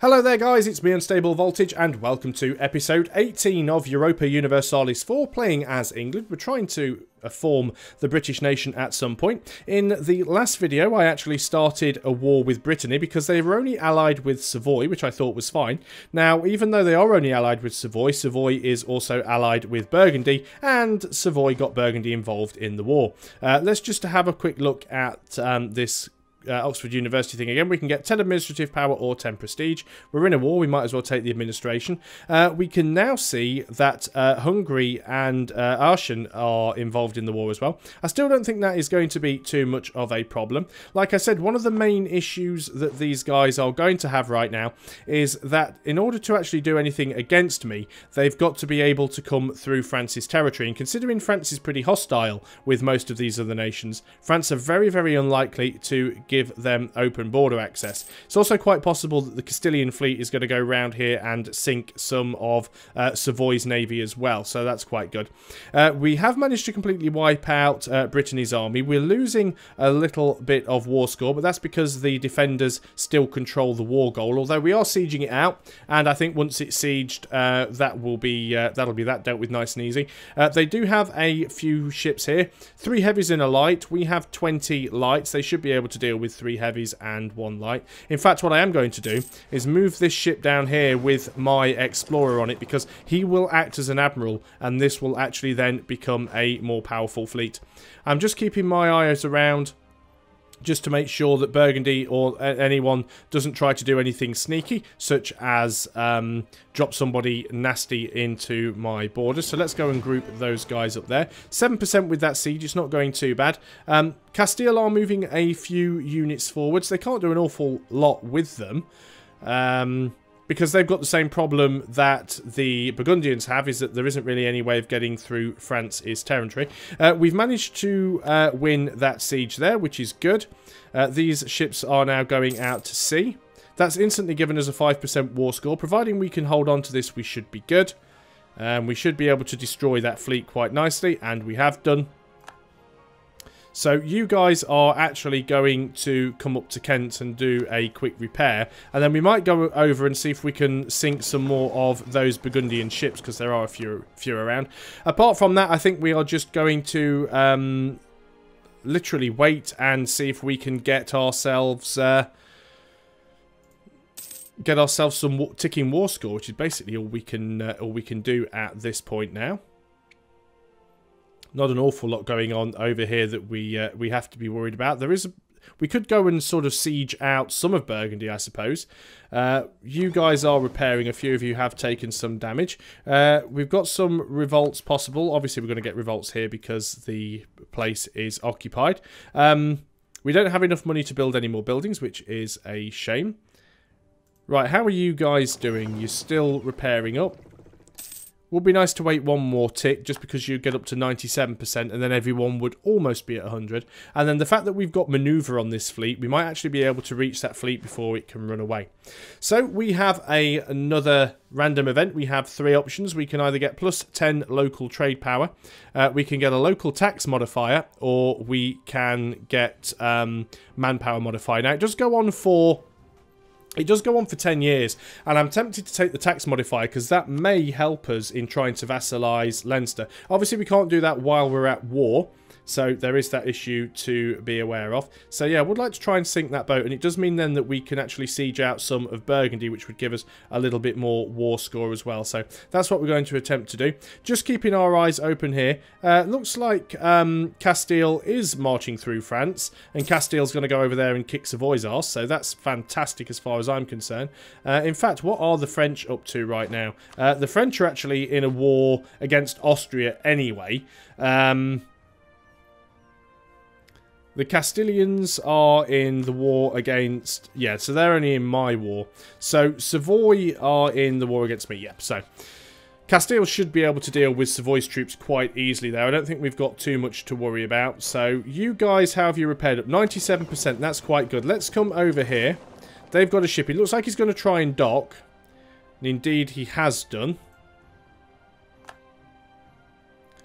Hello there guys, it's me Unstable Voltage and welcome to episode 18 of Europa Universalis IV, playing as England. We're trying to form the British nation at some point. In the last video I actually started a war with Brittany because they were only allied with Savoy, which I thought was fine. Now even though they are only allied with Savoy, Savoy is also allied with Burgundy and Savoy got Burgundy involved in the war. Let's just have a quick look at this Oxford University thing again. We can get 10 administrative power or 10 prestige. We're in a war, we might as well take the administration. We can now see that Hungary and Aachen are involved in the war as well. I still don't think that is going to be too much of a problem. Like I said, one of the main issues that these guys are going to have right now is that in order to actually do anything against me, they've got to be able to come through France's territory. And considering France is pretty hostile with most of these other nations, France are very, very unlikely to give them open border access. It's also quite possible that the Castilian fleet is going to go around here and sink some of Savoy's navy as well, so that's quite good. We have managed to completely wipe out Brittany's army. We're losing a little bit of war score, but that's because the defenders still control the war goal, although we are sieging it out, and I think once it's sieged, that'll be that dealt with nice and easy. They do have a few ships here, 3 heavies and a light. We have 20 lights. They should be able to deal with 3 heavies and 1 light. In fact, what I am going to do is move this ship down here with my explorer on it, because he will act as an admiral and this will actually then become a more powerful fleet. I'm just keeping my eyes around just to make sure that Burgundy or anyone doesn't try to do anything sneaky, such as drop somebody nasty into my borders. So let's go and group those guys up there. 7% with that siege, it's not going too bad. Castile are moving a few units forwards. They can't do an awful lot with them. Because they've got the same problem that the Burgundians have, is that there isn't really any way of getting through France's territory. We've managed to win that siege there, which is good. These ships are now going out to sea. That's instantly given us a 5% war score. Providing we can hold on to this, we should be good. We should be able to destroy that fleet quite nicely, and we have done. So you guys are actually going to come up to Kent and do a quick repair, and then we might go over and see if we can sink some more of those Burgundian ships, because there are a few around. Apart from that, I think we are just going to literally wait and see if we can get ourselves some ticking war score, which is basically all we can do at this point now. Not an awful lot going on over here that we have to be worried about. We could go and sort of siege out some of Burgundy, I suppose. You guys are repairing. A few of you have taken some damage. We've got some revolts possible. Obviously, we're going to get revolts here because the place is occupied. We don't have enough money to build any more buildings, which is a shame. Right, how are you guys doing? You're still repairing up. Would be nice to wait one more tick, just because you get up to 97% and then everyone would almost be at 100. And then the fact that we've got manoeuvre on this fleet, we might actually be able to reach that fleet before it can run away. So we have another random event. We have 3 options. We can either get plus 10 local trade power, we can get a local tax modifier, or we can get manpower modifier. Now it does go on for 10 years, and I'm tempted to take the tax modifier because that may help us in trying to vassalize Leinster. Obviously, we can't do that while we're at war, so there is that issue to be aware of. So yeah, I would like to try and sink that boat, and it does mean then that we can actually siege out some of Burgundy, which would give us a little bit more war score as well. So that's what we're going to attempt to do. Just keeping our eyes open here. Looks like Castile is marching through France, and Castile's going to go over there and kick Savoy's arse, so that's fantastic as far as I'm concerned. In fact, what are the French up to right now? The French are actually in a war against Austria anyway. The Castilians are in the war against... Yeah, so they're only in my war. So Savoy are in the war against me. Yep, so Castile should be able to deal with Savoy's troops quite easily there. I don't think we've got too much to worry about. So you guys, how have you repaired up? 97%, that's quite good. Let's come over here. They've got a ship. It looks like he's going to try and dock. And indeed, he has done.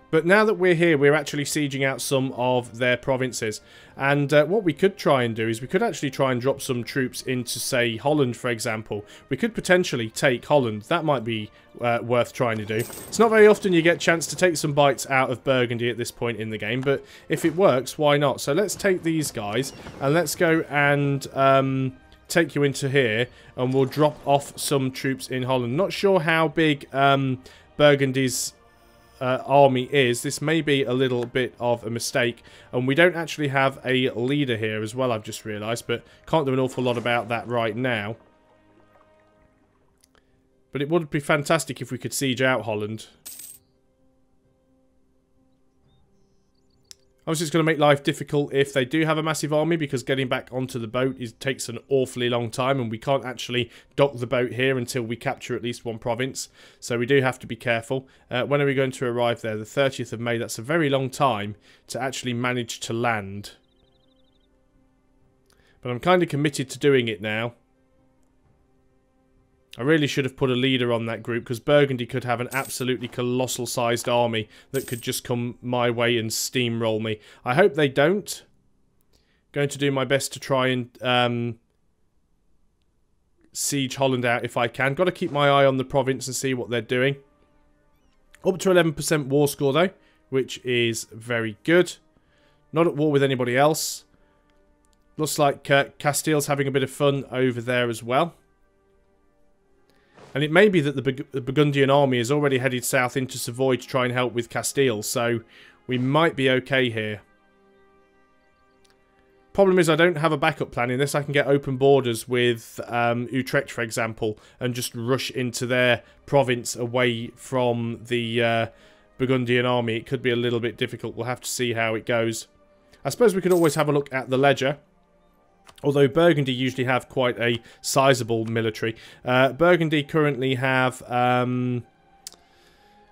But now that we're here, we're actually sieging out some of their provinces. And what we could try and do is we could actually try and drop some troops into, say, Holland, for example. We could potentially take Holland. That might be worth trying to do. It's not very often you get a chance to take some bites out of Burgundy at this point in the game, but if it works, why not? So let's take these guys, and let's go and take you into here, and we'll drop off some troops in Holland. Not sure how big Burgundy's army is. This may be a little bit of a mistake, and we don't actually have a leader here as well, I've just realised, but can't do an awful lot about that right now. But it would be fantastic if we could siege out Holland. Obviously, it's going to make life difficult if they do have a massive army, because getting back onto the boat takes an awfully long time, and we can't actually dock the boat here until we capture at least one province. So we do have to be careful. When are we going to arrive there? The 30th of May. That's a very long time to actually manage to land. But I'm kind of committed to doing it now. I really should have put a leader on that group, because Burgundy could have an absolutely colossal sized army that could just come my way and steamroll me. I hope they don't. Going to do my best to try and siege Holland out if I can. Got to keep my eye on the province and see what they're doing. Up to 11% war score though, which is very good. Not at war with anybody else. Looks like Castile's having a bit of fun over there as well. And it may be that the Burgundian army is already headed south into Savoy to try and help with Castile, so we might be okay here. Problem is I don't have a backup plan unless I can get open borders with Utrecht, for example, and just rush into their province away from the Burgundian army. It could be a little bit difficult. We'll have to see how it goes. I suppose we could always have a look at the ledger. Although Burgundy usually have quite a sizable military. Burgundy currently have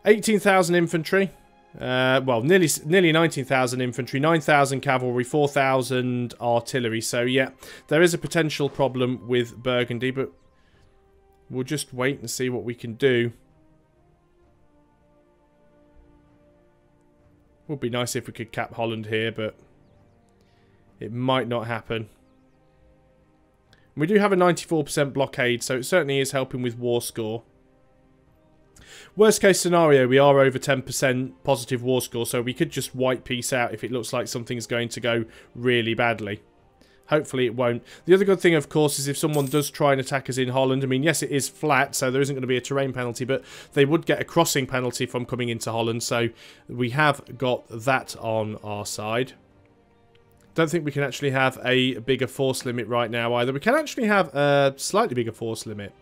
18,000 infantry. Well, nearly 19,000 infantry, 9,000 cavalry, 4,000 artillery. So, yeah, there is a potential problem with Burgundy, but we'll just wait and see what we can do. Would be nice if we could cap Holland here, but it might not happen. We do have a 94% blockade, so it certainly is helping with war score. Worst case scenario, we are over 10% positive war score, so we could just white peace out if it looks like something's going to go really badly. Hopefully it won't. The other good thing, of course, is if someone does try and attack us in Holland, I mean, yes, it is flat, so there isn't going to be a terrain penalty, but they would get a crossing penalty from coming into Holland, so we have got that on our side. Don't think we can actually have a bigger force limit right now either. We can actually have a slightly bigger force limit.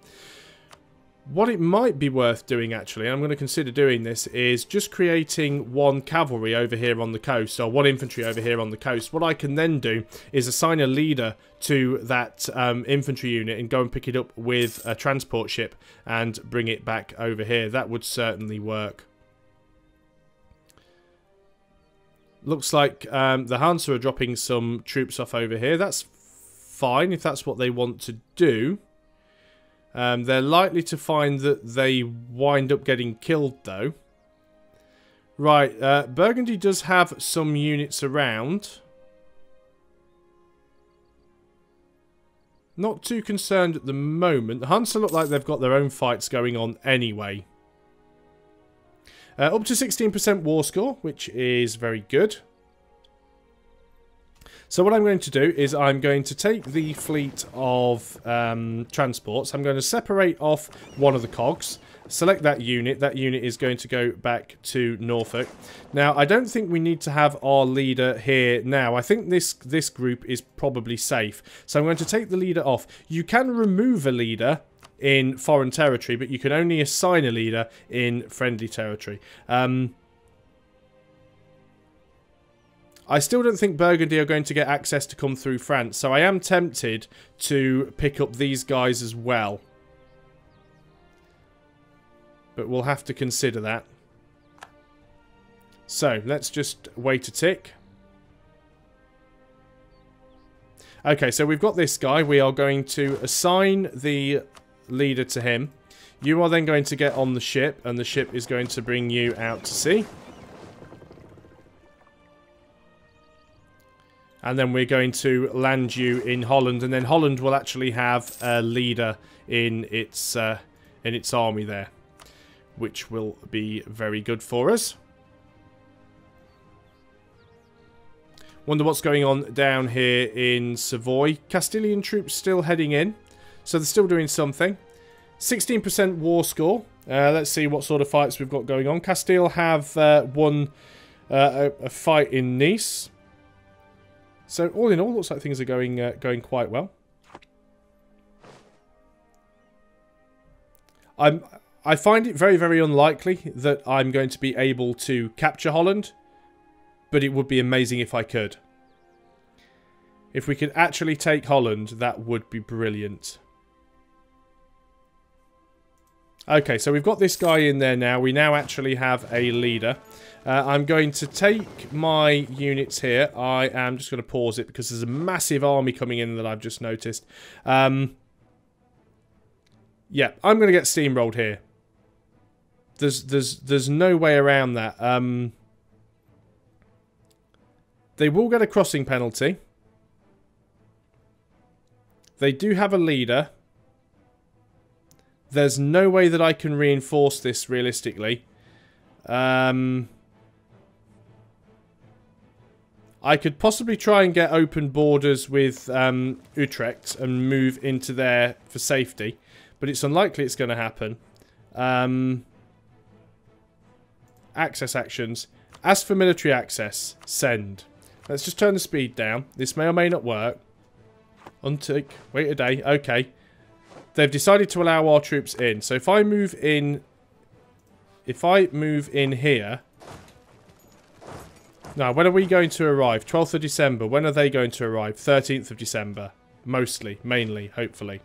What it might be worth doing, actually, and I'm going to consider doing this, is just creating one cavalry over here on the coast, or one infantry over here on the coast. What I can then do is assign a leader to that infantry unit and go and pick it up with a transport ship and bring it back over here. That would certainly work. Looks like the Hansa are dropping some troops off over here. That's fine if that's what they want to do. They're likely to find that they wind up getting killed, though. Right, Burgundy does have some units around. Not too concerned at the moment. The Hansa look like they've got their own fights going on anyway. Up to 16% war score, which is very good. So what I'm going to do is I'm going to take the fleet of transports. I'm going to separate off one of the cogs. Select that unit. That unit is going to go back to Norfolk. Now, I don't think we need to have our leader here now. I think this group is probably safe. So I'm going to take the leader off. You can remove a leader in foreign territory, but you can only assign a leader in friendly territory. I still don't think Burgundy are going to get access to come through France, so I am tempted to pick up these guys as well. But we'll have to consider that. So, let's just wait a tick. Okay, so we've got this guy. We are going to assign the leader to him. You are then going to get on the ship, and the ship is going to bring you out to sea. And then we're going to land you in Holland, and then Holland will actually have a leader in its army there, which will be very good for us. Wonder what's going on down here in Savoy. Castilian troops still heading in, so they're still doing something. 16% war score. Let's see what sort of fights we've got going on. Castile have won a fight in Nice. So all in all, looks like things are going quite well. I find it very, very unlikely that I'm going to be able to capture Holland, but it would be amazing if I could. If we could actually take Holland, that would be brilliant. Okay, so we've got this guy in there now. We now actually have a leader. I'm going to take my units here. I am just going to pause it because there's a massive army coming in that I've just noticed. Yeah, I'm going to get steamrolled here. There's no way around that. They will get a crossing penalty. They do have a leader. There's no way that I can reinforce this realistically. I could possibly try and get open borders with Utrecht and move into there for safety, but it's unlikely it's going to happen. Access actions. As for military access, send. Let's just turn the speed down. This may or may not work. Untick. Wait a day. Okay. They've decided to allow our troops in. So if I move in... If I move in here... Now, when are we going to arrive? 12th of December. When are they going to arrive? 13th of December. Mostly. Mainly. Hopefully.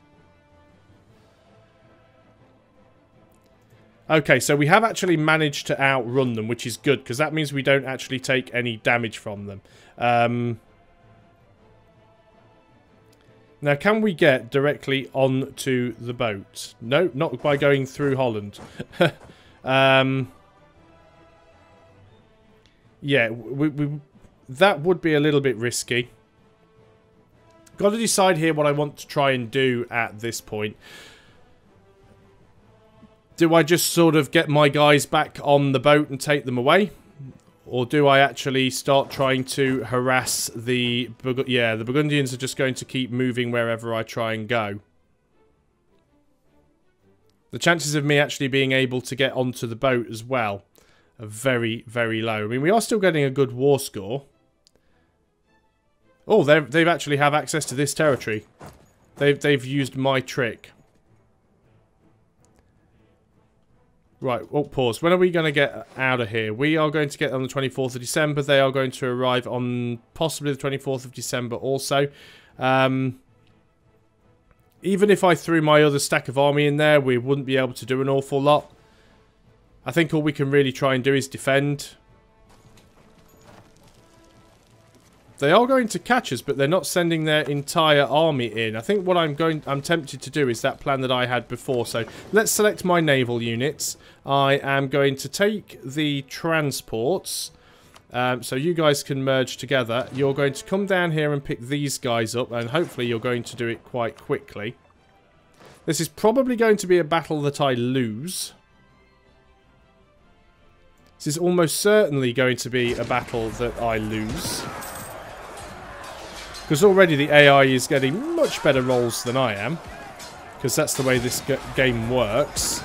Okay, so we have actually managed to outrun them, which is good, because that means we don't actually take any damage from them. Now, can we get directly onto the boat? No, not by going through Holland. Yeah, that would be a little bit risky. Got to decide here what I want to try and do at this point. Do I just sort of get my guys back on the boat and take them away? Or do I actually start trying to harass the... Yeah, the Burgundians are just going to keep moving wherever I try and go. The chances of me actually being able to get onto the boat as well are very, very low. I mean, we are still getting a good war score. Oh, they've actually have access to this territory. They've used my trick. Right, oh, pause. When are we going to get out of here? We are going to get on the 24th of December. They are going to arrive on possibly the 24th of December also. Even if I threw my other stack of army in there, we wouldn't be able to do an awful lot. I think all we can really try and do is defend. They are going to catch us, but they're not sending their entire army in. I think what I'm tempted to do is that plan that I had before. So let's select my naval units. I am going to take the transports. So you guys can merge together. You're going to come down here and pick these guys up, and hopefully you're going to do it quite quickly. This is probably going to be a battle that I lose. This is almost certainly going to be a battle that I lose. Because already the AI is getting much better rolls than I am. Because that's the way this game works.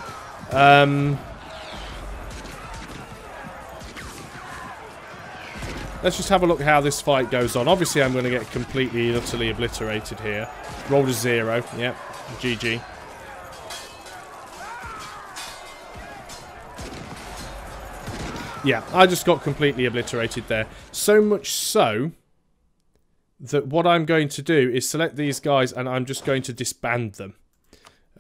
Let's just have a look how this fight goes on. Obviously I'm going to get completely and utterly obliterated here. Rolled a 0. Yep. GG. Yeah, I just got completely obliterated there. So much so that what I'm going to do is select these guys and I'm just going to disband them.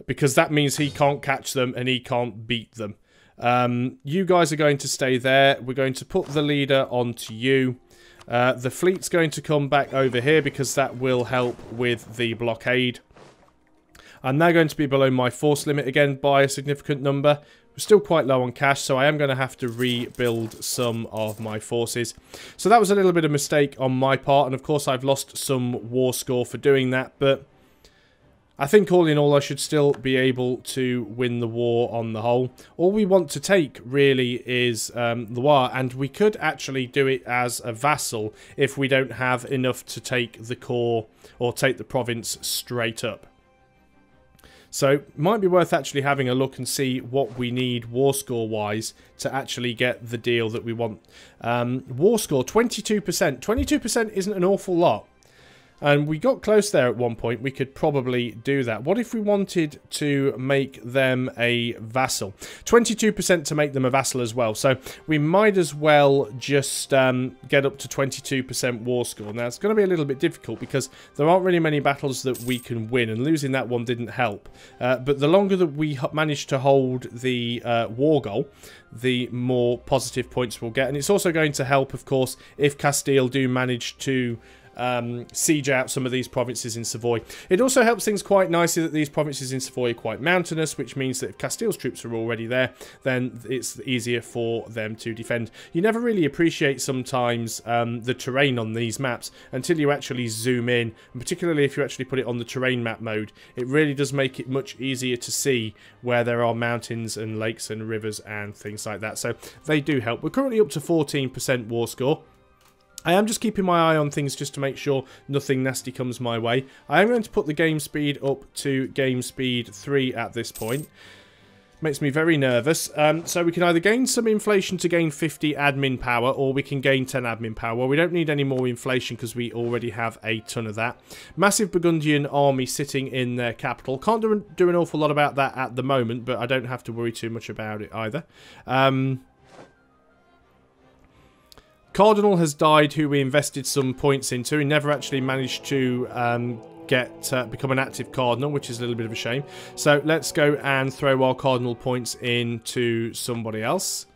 Because that means he can't catch them and he can't beat them. You guys are going to stay there. We're going to put the leader onto you. The fleet's going to come back over here because that will help with the blockade. I'm now going to be below my force limit again by a significant number, We're still quite low on cash, so I am going to have to rebuild some of my forces. So that was a little bit of a mistake on my part, and of course I've lost some war score for doing that, but I think all in all I should still be able to win the war on the whole. All we want to take really is Loire, and we could actually do it as a vassal if we don't have enough to take the core or take the province straight up. So it might be worth actually having a look and see what we need war score wise to actually get the deal that we want. War score 22%. 22% isn't an awful lot. And we got close there at one point. We could probably do that. What if we wanted to make them a vassal? 22% to make them a vassal as well. So we might as well just get up to 22% war score. Now, it's going to be a little bit difficult because there aren't really many battles that we can win. And losing that one didn't help. But the longer that we manage to hold the war goal, the more positive points we'll get. And it's also going to help, of course, if Castile do manage to siege out some of these provinces in Savoy. It also helps things quite nicely that these provinces in Savoy are quite mountainous, which means that if Castile's troops are already there, then it's easier for them to defend. You never really appreciate sometimes the terrain on these maps until you actually zoom in, and particularly if you actually put it on the terrain map mode. It really does make it much easier to see where there are mountains and lakes and rivers and things like that. So they do help. We're currently up to 14% war score. I am just keeping my eye on things just to make sure nothing nasty comes my way. I am going to put the game speed up to game speed 3 at this point. Makes me very nervous. So we can either gain some inflation to gain 50 admin power, or we can gain 10 admin power. Well, we don't need any more inflation because we already have a ton of that. Massive Burgundian army sitting in their capital. Can't do an awful lot about that at the moment, but I don't have to worry too much about it either. Cardinal has died, who we invested some points into. He never actually managed to become an active cardinal, which is a little bit of a shame. So let's go and throw our cardinal points into somebody else.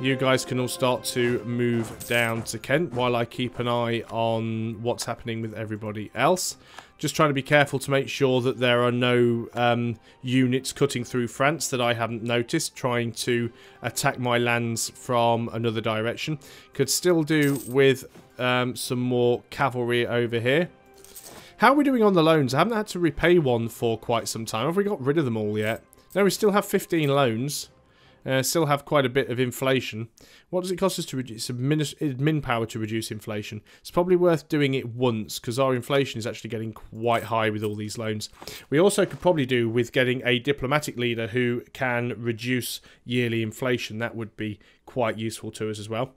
You guys can all start to move down to Kent while I keep an eye on what's happening with everybody else. Just trying to be careful to make sure that there are no units cutting through France that I haven't noticed, trying to attack my lands from another direction. Could still do with some more cavalry over here. How are we doing on the loans? I haven't had to repay one for quite some time. Have we got rid of them all yet? No, we still have 15 loans. Still have quite a bit of inflation. What does it cost us to reduce admin power to reduce inflation? It's probably worth doing it once because our inflation is actually getting quite high with all these loans. We also could probably do with getting a diplomatic leader who can reduce yearly inflation. That would be quite useful to us as well.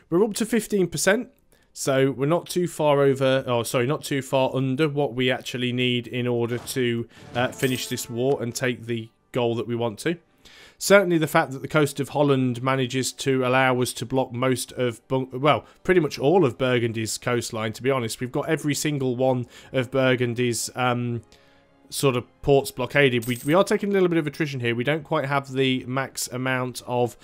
We're up to 15%. So we're not too far over, oh sorry, not too far under what we actually need in order to finish this war and take the goal that we want to. Certainly the fact that the coast of Holland manages to allow us to block most of, well, pretty much all of Burgundy's coastline, to be honest. We've got every single one of Burgundy's sort of ports blockaded. We are taking a little bit of attrition here. We don't quite have the max amount of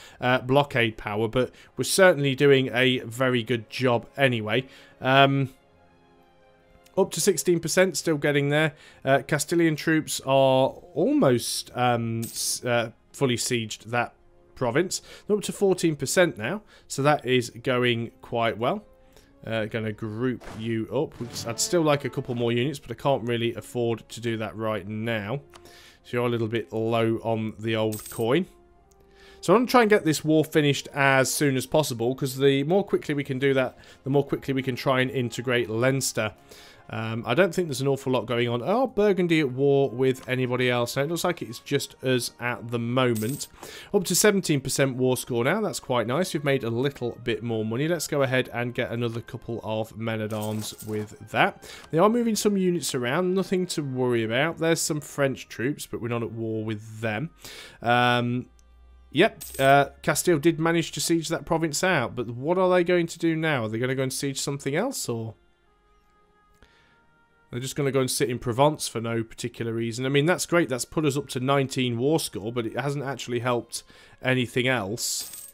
blockade power, but we're certainly doing a very good job anyway. Up to 16%, still getting there. Castilian troops are almost fully sieged that province. They're up to 14% now, so that is going quite well. Going to group you up. I'd still like a couple more units, but I can't really afford to do that right now. So you're a little bit low on the old coin. So I'm going to try and get this war finished as soon as possible, because the more quickly we can do that, the more quickly we can try and integrate Leinster. I don't think there's an awful lot going on. Oh, Burgundy at war with anybody else? No, it looks like it's just us at the moment. Up to 17% war score now. That's quite nice. We've made a little bit more money. Let's go ahead and get another couple of men-at-arms with that. They are moving some units around. Nothing to worry about. There's some French troops, but we're not at war with them. Yep, Castile did manage to siege that province out, but what are they going to do now? Are they going to go and siege something else, or...? They're just going to go and sit in Provence for no particular reason. I mean, that's great. That's put us up to 19 war score, but it hasn't actually helped anything else.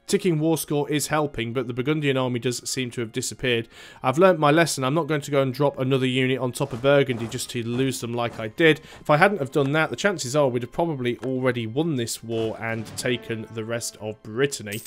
ticking war score is helping, but the Burgundian army does seem to have disappeared. I've learnt my lesson. I'm not going to go and drop another unit on top of Burgundy just to lose them like I did. If I hadn't have done that, the chances are we'd have probably already won this war and taken the rest of Brittany.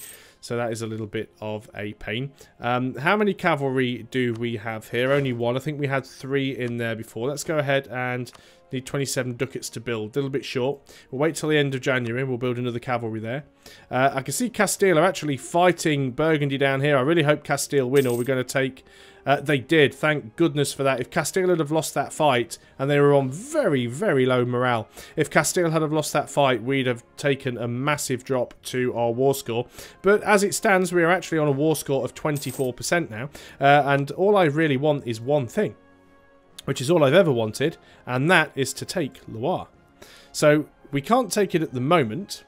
So that is a little bit of a pain. How many cavalry do we have here? Only one. I think we had 3 in there before. Let's go ahead and need 27 ducats to build. A little bit short. We'll wait till the end of January and we'll build another cavalry there. I can see Castile are actually fighting Burgundy down here. I really hope Castile win, or we're going to take... they did. Thank goodness for that. If Castile had have lost that fight, and they were on very, very low morale, if Castile had have lost that fight, we'd have taken a massive drop to our war score. But as it stands, we are actually on a war score of 24% now. And all I really want is one thing, which is all I've ever wanted, and that is to take Loire. So we can't take it at the moment,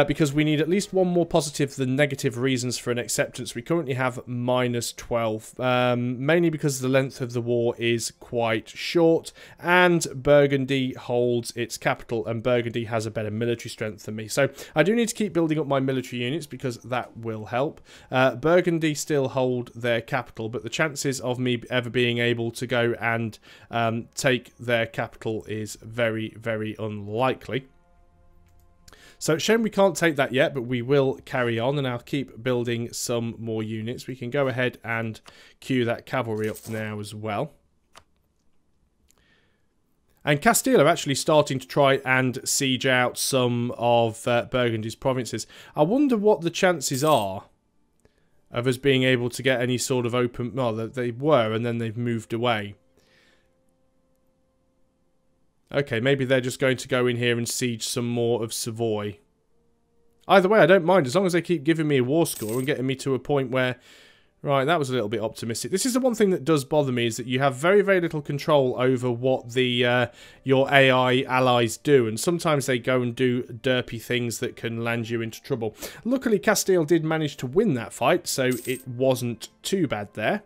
because we need at least one more positive than negative reasons for an acceptance. We currently have -12, mainly because the length of the war is quite short, and Burgundy holds its capital, and Burgundy has a better military strength than me. So I do need to keep building up my military units because that will help. Burgundy still hold their capital, but the chances of me ever being able to go and take their capital is very, very unlikely. So it's a shame we can't take that yet, but we will carry on, and I'll keep building some more units. We can go ahead and queue that cavalry up now as well. And Castile are actually starting to try and siege out some of Burgundy's provinces. I wonder what the chances are of us being able to get any sort of open... Well, they were, and then they've moved away. Okay, maybe they're just going to go in here and siege some more of Savoy. Either way, I don't mind, as long as they keep giving me a war score and getting me to a point where... Right, that was a little bit optimistic. This is the one thing that does bother me, is that you have very, very little control over what the your AI allies do, and sometimes they go and do derpy things that can land you into trouble. Luckily, Castile did manage to win that fight, so it wasn't too bad there.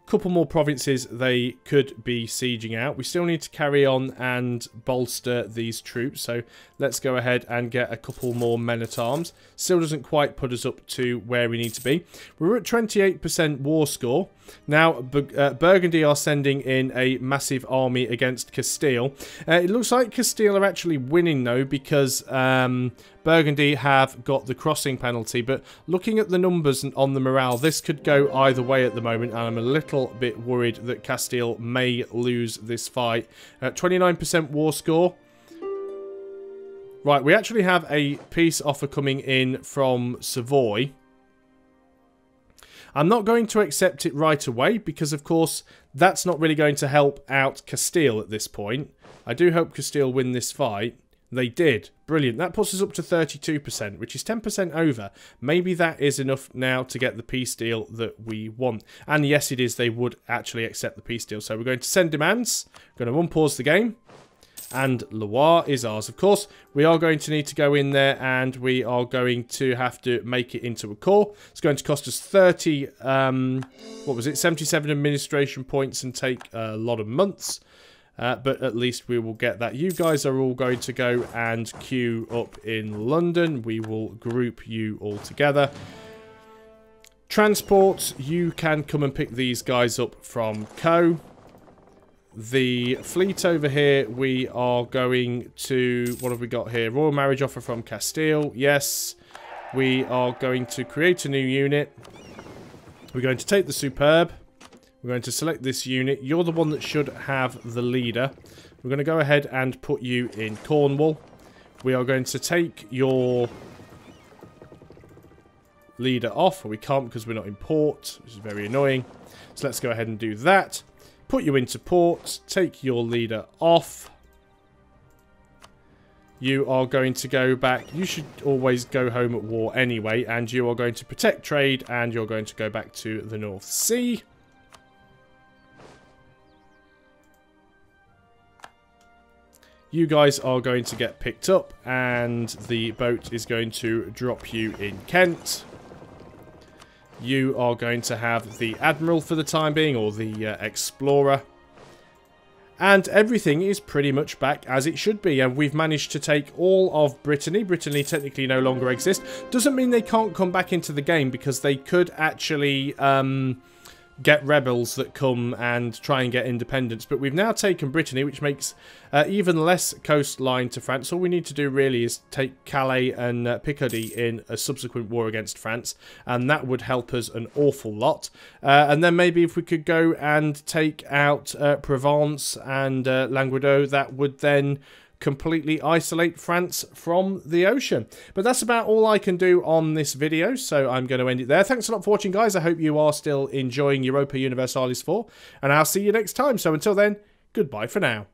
Couple more provinces they could be sieging out. We still need to carry on and bolster these troops, so let's go ahead and get a couple more men-at-arms. Still doesn't quite put us up to where we need to be. We're at 28% war score. Now, Burgundy are sending in a massive army against Castile. It looks like Castile are actually winning, though, because Burgundy have got the crossing penalty. But looking at the numbers and on the morale, this could go either way at the moment, and I'm a little bit worried that Castile may lose this fight. 29% war score. Right, we actually have a peace offer coming in from Savoy. I'm not going to accept it right away because, of course, that's not really going to help out Castile at this point. I do hope Castile win this fight. They did. Brilliant. That puts us up to 32%, which is 10% over. Maybe that is enough now to get the peace deal that we want. And yes, it is. They would actually accept the peace deal. So we're going to send demands. We're going to unpause the game. And Loire is ours. Of course, we are going to need to go in there and we are going to have to make it into a core. It's going to cost us 30, what was it, 77 administration points and take a lot of months. But at least we will get that. You guys are all going to go and queue up in London. We will group you all together. Transport, you can come and pick these guys up from Co. The fleet over here, we are going to... What have we got here? Royal marriage offer from Castile. Yes. We are going to create a new unit. We're going to take the Superb. We're going to select this unit. You're the one that should have the leader. We're going to go ahead and put you in Cornwall. We are going to take your leader off. We can't because we're not in port, which is very annoying. So let's go ahead and do that. Put you into port. Take your leader off. You are going to go back. You should always go home at war anyway. And you are going to protect trade. And you're going to go back to the North Sea. You guys are going to get picked up. And the boat is going to drop you in Kent. You are going to have the Admiral for the time being, or the Explorer. and everything is pretty much back as it should be, and we've managed to take all of Brittany. Brittany technically no longer exists. Doesn't mean they can't come back into the game, because they could actually get rebels that come and try and get independence. But we've now taken Brittany, which makes even less coastline to France. All we need to do really is take Calais and Picardy in a subsequent war against France, and that would help us an awful lot. And then maybe if we could go and take out Provence and Languedoc, that would then completely isolate France from the ocean. But that's about all I can do on this video, so I'm going to end it there. Thanks a lot for watching, guys. I hope you are still enjoying Europa Universalis IV, and I'll see you next time. So until then, goodbye for now.